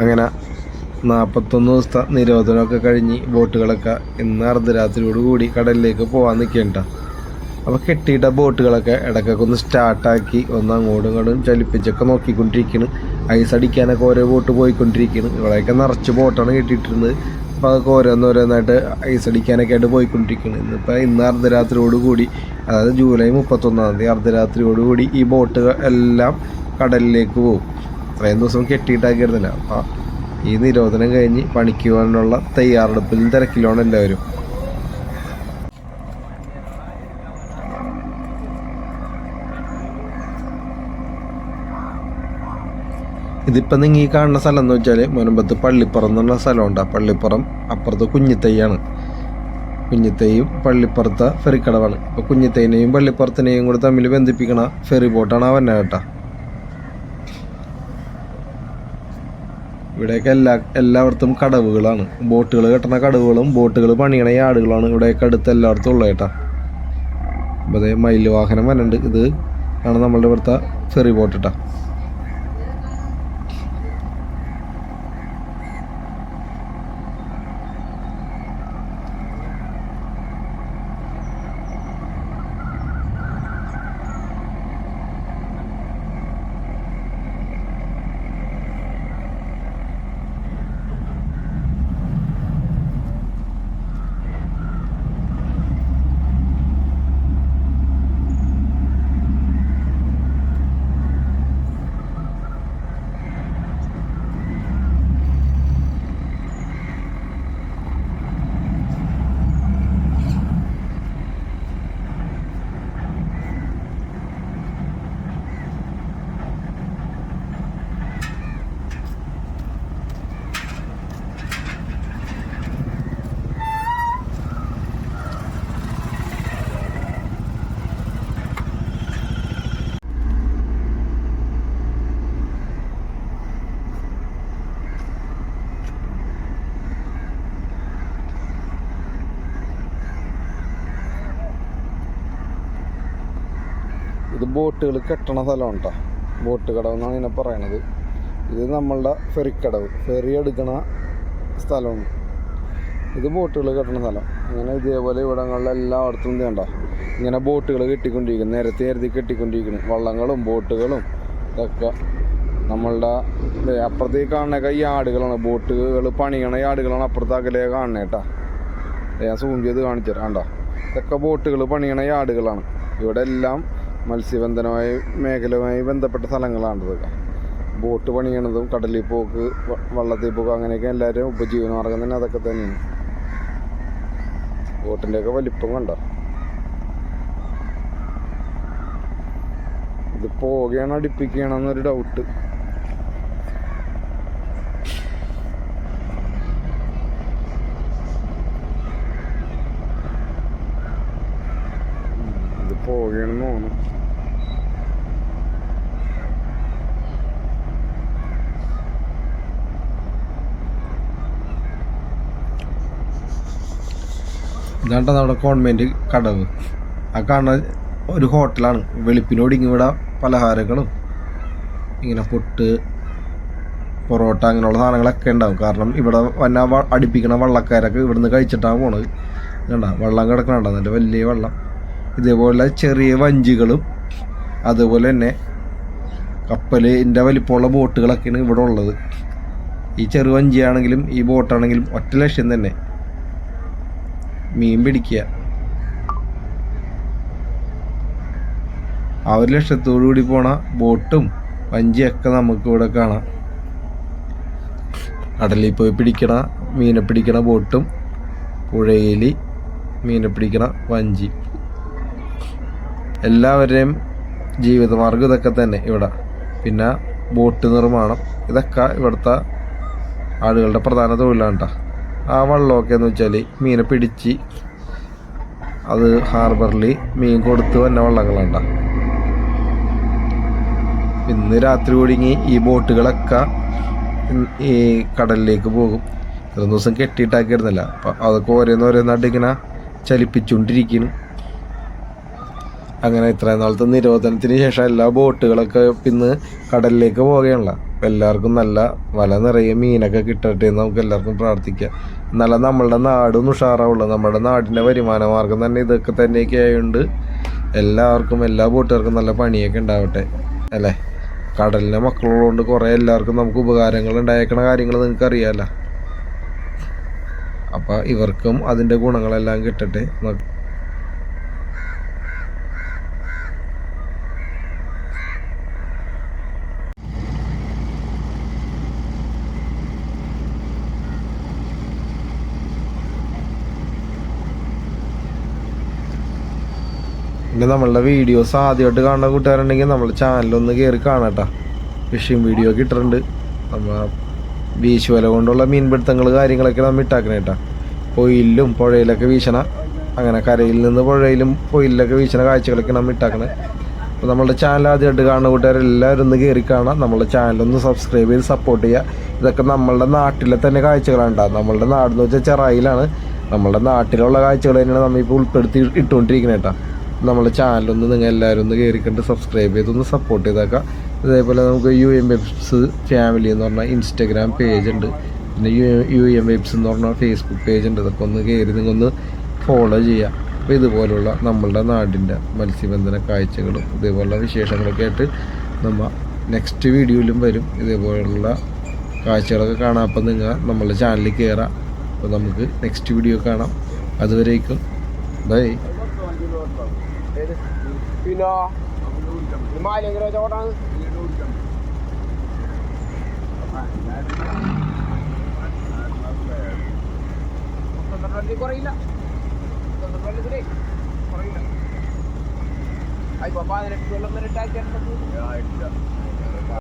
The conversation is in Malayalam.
അങ്ങനെ 41 ദിവസത്തെ നിരോധനമൊക്കെ കഴിഞ്ഞ് ബോട്ടുകളൊക്കെ ഇന്ന് അർദ്ധരാത്രിയോട് കൂടി കടലിലേക്ക് പോകാൻ നിൽക്കേണ്ട. അപ്പോൾ കെട്ടിയിട്ട ബോട്ടുകളൊക്കെ ഇടയ്ക്കൊക്കെ ഒന്ന് സ്റ്റാർട്ടാക്കി ഒന്ന് അങ്ങോട്ടും ഇങ്ങോട്ടും ചലിപ്പിച്ചൊക്കെ നോക്കിക്കൊണ്ടിരിക്കുന്നു. ഐസ് അടിക്കാനൊക്കെ ഓരോ ബോട്ട് പോയിക്കൊണ്ടിരിക്കുന്നു. ഇവിടെയൊക്കെ നിറച്ച് ബോട്ടാണ് കെട്ടിയിട്ടുണ്ട്. അപ്പോൾ അതൊക്കെ ഓരോന്നോരോന്നായിട്ട് ഐസ് അടിക്കാനൊക്കെ ആയിട്ട് പോയിക്കൊണ്ടിരിക്കുന്നു. ഇന്ന് അർദ്ധരാത്രിയോട് കൂടി, അതായത് ജൂലൈ 31 അർദ്ധരാത്രിയോടുകൂടി ഈ ബോട്ടുകൾ എല്ലാം കടലിലേക്ക് പോകും. ഇത്രയും ദിവസം കെട്ടിയിട്ടാക്കിയിരുന്നില്ല. അപ്പോൾ ഈ നിരോധനം കഴിഞ്ഞ് പണിക്ക് പോകാനുള്ള തയ്യാറെടുപ്പിലും തിരക്കിലാണ് എല്ലാവരും. ഇതിപ്പോൾ നിങ്ങൾ ഈ കാണുന്ന സ്ഥലം എന്ന് വെച്ചാൽ മുനമ്പത്ത് പള്ളിപ്പുറം എന്നുള്ള സ്ഥലമുണ്ട്. പള്ളിപ്പുറം അപ്പുറത്ത് കുഞ്ഞിത്തൈയാണ്. കുഞ്ഞിത്തൈയും പള്ളിപ്പുറത്തെ ഫെറിക്കടവാണ്. ഇപ്പോൾ കുഞ്ഞിത്തൈനെയും പള്ളിപ്പുറത്തിനെയും കൂടി തമ്മിൽ ബന്ധിപ്പിക്കണ ഫെറി ബോട്ടാണ് ആ വന്ന കേട്ടോ. ഇവിടെയൊക്കെ എല്ലായിടത്തും കടവുകളാണ്. ബോട്ടുകൾ കെട്ടണ കടവുകളും ബോട്ടുകൾ പണിയണ യാർഡുകളാണ് ഇവിടെയൊക്കെ അടുത്ത് എല്ലായിടത്തും ഉള്ളത് കേട്ടോ. അപ്പോൾ അതേ മയിൽ വാഹനം വന്നിട്ടുണ്ട്. ഇത് ആണ് നമ്മളുടെ ഇവിടുത്തെ ഫെറി ബോട്ട് കേട്ടോ. ഇത് ബോട്ടുകൾ കെട്ടണ സ്ഥലമാണ് കേട്ടോ. ബോട്ട് കടവ് എന്നാണ് ഇതിനെ പറയണത്. ഇത് നമ്മളുടെ ഫെറിക്കടവ്, ഫെറി എടുക്കണ സ്ഥലമാണ്. ഇത് ബോട്ടുകൾ കെട്ടണ സ്ഥലം. അങ്ങനെ ഇതേപോലെ ഇവിടങ്ങളിലെല്ലായിടത്തും വേണ്ട ഇങ്ങനെ ബോട്ടുകൾ കെട്ടിക്കൊണ്ടിരിക്കുന്നു. നിരത്തി കെട്ടിക്കൊണ്ടിരിക്കുന്നു. വള്ളങ്ങളും ബോട്ടുകളും ഇതൊക്കെ നമ്മളുടെ അപ്പുറത്തേക്ക് കാണുന്നൊക്കെ ഈ യാർഡുകളാണ്. ബോട്ടുകൾ പണിയണ യാർഡുകളാണ് അപ്പുറത്തെ അകലെ കാണുന്നത് കേട്ടോ. ഞാൻ സൂം ചെയ്ത് കാണിച്ചു തരാം കേട്ടോ. ഇതൊക്കെ ബോട്ടുകൾ പണിയണ യാർഡുകളാണ്. ഇവിടെ എല്ലാം മത്സ്യബന്ധനവുമായി മേഖലയുമായി ബന്ധപ്പെട്ട സ്ഥലങ്ങളാണ് ഇതൊക്കെ. ബോട്ട് പണിയണതും കടലിൽ പോക്ക്, വള്ളത്തിൽ പോക്ക്, അങ്ങനെയൊക്കെ എല്ലാവരും ഉപജീവനമാർഗം തന്നെ അതൊക്കെ തന്നെയാണ്. ബോട്ടിൻ്റെയൊക്കെ വലിപ്പം കണ്ടോ. ഇത് പോവുകയാണ് അടുപ്പിക്കുകയാണെന്നൊരു ഡൗട്ട്. ഇത് പോവുകയാണെന്ന് തോന്നുന്നു. ഇതാണ്ട നമ്മുടെ ഗവൺമെൻറ് കടവ്. ആ കാണുന്ന ഒരു ഹോട്ടലാണ്. വെളുപ്പിനോട് ഇവിടെ പലഹാരങ്ങളും ഇങ്ങനെ പുട്ട്, പൊറോട്ട അങ്ങനെയുള്ള സാധനങ്ങളൊക്കെ ഉണ്ടാവും. കാരണം ഇവിടെ വന്ന അടുപ്പിക്കണ വള്ളക്കാരൊക്കെ ഇവിടുന്ന് കഴിച്ചിട്ടാണ് പോണത്. കണ്ട വെള്ളം കിടക്കണുണ്ടോ, നല്ല വലിയ വെള്ളം. ഇതേപോലെ ചെറിയ വഞ്ചികളും അതുപോലെ തന്നെ കപ്പലിൻ്റെ വലിപ്പമുള്ള ബോട്ടുകളൊക്കെയാണ് ഇവിടെ ഉള്ളത്. ഈ ചെറു വഞ്ചിയാണെങ്കിലും ഈ ബോട്ടാണെങ്കിലും ഒറ്റ ലക്ഷ്യം തന്നെ, മീൻ പിടിക്കുക. ആ ഒരു ലക്ഷ്യത്തോടു കൂടി പോണ ബോട്ടും വഞ്ചിയൊക്കെ നമുക്ക് ഇവിടെ കാണാം. കടലിൽ പോയി പിടിക്കണ മീനെ പിടിക്കണ ബോട്ടും പുഴയിൽ മീനെ പിടിക്കണ വഞ്ചി, എല്ലാവരുടെയും ജീവിതമാർഗം ഇതൊക്കെ തന്നെ ഇവിടെ. പിന്നെ ബോട്ട് നിർമ്മാണം, ഇതൊക്കെ ഇവിടുത്തെ ആളുകളുടെ പ്രധാന തൊഴിലാണ് കേട്ടോ. ആ വള്ളമൊക്കെ എന്ന് വെച്ചാൽ മീനെ പിടിച്ച് അത് ഹാർബറിൽ മീൻ കൊടുത്ത് വന്ന വള്ളങ്ങളുണ്ട. ഇന്ന് രാത്രി ഒടുങ്ങി ഈ ബോട്ടുകളൊക്കെ ഈ കടലിലേക്ക് പോകും. ഇത്രയും ദിവസം കെട്ടിയിട്ടാക്കിയിരുന്നില്ല. അപ്പം അതൊക്കെ ഓരോന്നോരോന്നായിട്ട് ഇങ്ങനെ ചലിപ്പിച്ചുകൊണ്ടിരിക്കുന്നു. അങ്ങനെ ഇത്രയും നാളത്തെ നിരോധനത്തിന് ശേഷം എല്ലാ ബോട്ടുകളൊക്കെ ഇന്ന് കടലിലേക്ക് പോവുകയാണല്ലോ. എല്ലാവർക്കും നല്ല വല നിറയെ മീനൊക്കെ കിട്ടട്ടെ എന്ന് നമുക്ക് എല്ലാവർക്കും പ്രാർത്ഥിക്കാം. എന്നാലും നമ്മളുടെ നാടൊന്നും ഉഷാറാവുള്ളൂ. നമ്മുടെ നാടിൻ്റെ വരുമാന മാർഗം തന്നെ ഇതൊക്കെ തന്നെയൊക്കെ ആയതുകൊണ്ട് എല്ലാവർക്കും എല്ലാ ബോട്ടുകാർക്കും നല്ല പണിയൊക്കെ ഉണ്ടാവട്ടെ അല്ലേ. കടലിലെ മക്കളുള്ളതുകൊണ്ട് കുറേ എല്ലാവർക്കും നമുക്ക് ഉപകാരങ്ങൾ ഉണ്ടായേക്കണ കാര്യങ്ങൾ നിങ്ങൾക്ക് അറിയാമല്ലോ. അപ്പോൾ ഇവർക്കും അതിൻ്റെ ഗുണങ്ങളെല്ലാം കിട്ടട്ടെ. പിന്നെ നമ്മളുടെ വീഡിയോസ് ആദ്യമായിട്ട് കാണുന്ന കൂട്ടുകാരുണ്ടെങ്കിൽ നമ്മൾ ചാനലൊന്ന് കയറി കാണാട്ടോ. ഫിഷിങ് വീഡിയോ ഒക്കെ ഇട്ടിട്ടുണ്ട്. നമ്മൾ വീശ് വല കൊണ്ടുള്ള മീൻപിടുത്തങ്ങൾ കാര്യങ്ങളൊക്കെ നമ്മൾ ഇട്ടാക്കണേ കേട്ടോ. പൊയിലും പുഴയിലൊക്കെ വീശണ, അങ്ങനെ കരയിൽ നിന്ന് പുഴയിലും പൊയിലൊക്കെ വീശണ കാഴ്ചകളൊക്കെ നമ്മൾ ഇട്ടാക്കണേ. അപ്പോൾ നമ്മളുടെ ചാനൽ ആദ്യമായിട്ട് കാണുന്ന കൂട്ടുകാരെല്ലാവരും ഒന്ന് കയറി കാണാം. നമ്മളുടെ ചാനലൊന്ന് സബ്സ്ക്രൈബ് ചെയ്ത് സപ്പോർട്ട് ചെയ്യുക. ഇതൊക്കെ നമ്മളുടെ നാട്ടിലെ തന്നെ കാഴ്ചകളാണ് ഉണ്ടാകും. നമ്മളുടെ നാടെന്ന് വെച്ചാൽ ചെറായിലാണ്. നമ്മളുടെ നാട്ടിലുള്ള കാഴ്ചകൾ തന്നെയാണ് നമ്മളിപ്പോൾ ഉൾപ്പെടുത്തി ഇട്ടുകൊണ്ടിരിക്കുന്നത് കേട്ടോ. നമ്മുടെ ചാനലൊന്ന് നിങ്ങൾ എല്ലാവരും ഒന്ന് കയറിക്കണ്ട് സബ്സ്ക്രൈബ് ചെയ്തൊന്ന് സപ്പോർട്ട് ചെയ്തേക്കാം. അതേപോലെ നമുക്ക് UM Vibes ഫാമിലി എന്ന് പറഞ്ഞാൽ ഇൻസ്റ്റഗ്രാം പേജ് ഉണ്ട്. പിന്നെ UM Vibes എന്ന് പറഞ്ഞാൽ ഫേസ്ബുക്ക് പേജ് ഉണ്ട്. ഇതൊക്കെ ഒന്ന് കയറി നിങ്ങൊന്ന് ഫോളോ ചെയ്യുക. അപ്പോൾ ഇതുപോലുള്ള നമ്മളുടെ നാടിൻ്റെ മത്സ്യബന്ധന കാഴ്ചകളും ഇതേപോലുള്ള വിശേഷങ്ങളൊക്കെ ആയിട്ട് നമ്മൾ നെക്സ്റ്റ് വീഡിയോയിലും വരും. ഇതേപോലുള്ള കാഴ്ചകളൊക്കെ കാണാം. അപ്പം നിങ്ങൾ നമ്മളുടെ ചാനലിൽ കയറാം. അപ്പോൾ നമുക്ക് നെക്സ്റ്റ് വീഡിയോ കാണാം. അതുവരേക്കും ബൈ. പിന്നെ ഹിമാലയ ചോട്ടാണ് കുറയില്ല. കുറയില്ല. അയ്യോ 18 വെള്ളം വരെ ടാക്കി